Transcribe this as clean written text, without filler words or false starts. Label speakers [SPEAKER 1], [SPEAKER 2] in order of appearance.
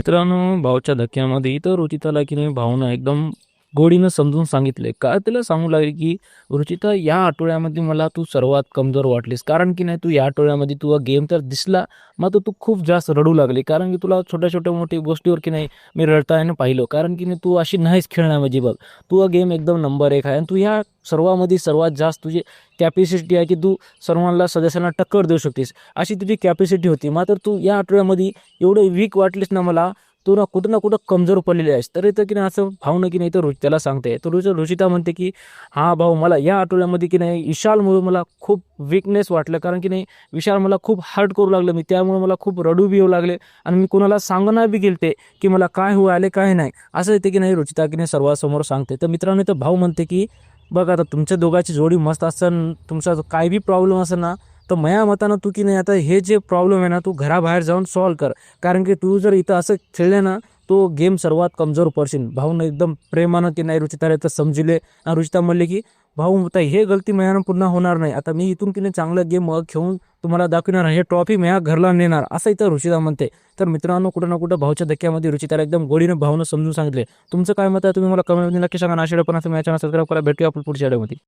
[SPEAKER 1] मित्रांनो, भाऊच्या धक्क्यामध्ये तर रुचिताला की नाही भाऊनं एकदम गोडीनं समजून सांगितले. का तिला सांगू लागले, की "रुचिता, या आठवड्यामध्ये मला तू सर्वात कमजोर वाटलीस. कारण की नाही तू या आठवड्यामध्ये तुझा गेम तर दिसला, मात्र तू खूप जास्त रडू लागली. कारण की तुला छोट्या-छोट्या मोठ्या गोष्टीवर की नाही मी रडताना पाहिलं. कारण की नाही तू अशी नाहीच खेळण्यामध्ये बघ. तुझा गेम एकदम नंबर 1 आहे आणि तू या सर्वामध्ये सर्वात जास्त तुझी कॅपॅसिटी आहे, की तू सर्वांना सदस्यांना टक्कर देऊ शकतेस. अशी तुझी कॅपॅसिटी होती. मात्र तू या आठवड्यामध्ये एवढं वीक वाटलीस ना मला, तू ना कुठं कमजोर पडलेली आहेस. तर इथं की नाही असं भावनं की नाही तर त्याला सांगते. तर रुचिता म्हणते, की "हां भाऊ, मला या आठवड्यामध्ये की नाही विशालमुळे मला खूप वीकनेस वाटलं. कारण की नाही विशाल मला खूप हर्ट करू लागलं. मी त्यामुळे मला खूप रडू बी येऊ लागले आणि मी कोणाला सांगणार बी गेलते, की मला काय होऊ आले काय नाही." असं येते की नाही रुचिता की नाही सर्वांसमोर सांगते. तर मित्रांनो इथं भाऊ म्हणते, की "बघ आता तुमच्या दोघांची जोडी मस्त असेल, तुमचा जो काही बी प्रॉब्लेम असेल ना, तर माझ्या मतानं तू की नाही आता हे जे प्रॉब्लेम आहे ना, तू घराबाहेर जाऊन सॉल्व्ह कर. कारण की तू जर इथं असं खेळले ना, तो गेम सर्वात कमजोर पडशील." भाऊनं एकदम प्रेमानं की नाही रुचिताला तर समजले आणि रुचिता म्हणले, की "भाऊ आता हे गलती माझ्यानं पुन्हा होणार नाही. आता मी इथून की नाही चांगलं गेम खेळून तुम्हाला दाखवणार. हे ट्रॉफी माझ्या घरला नेणार." असं इथं रुचिता म्हणते. तर मित्रांनो, कुठं ना कुठं भाऊच्या धक्क्यामध्ये रुचिताला एकदम गोडीनं भावनं समजून सांगितले. तुमचं काय मत आहे? तुम्ही मला कमेंटमध्ये नक्की सांगा. अशा पण असं माझ्या चॅनल सबस्क्राईब करा. भेटूया आपण पुढच्या व्हिडिओमध्ये.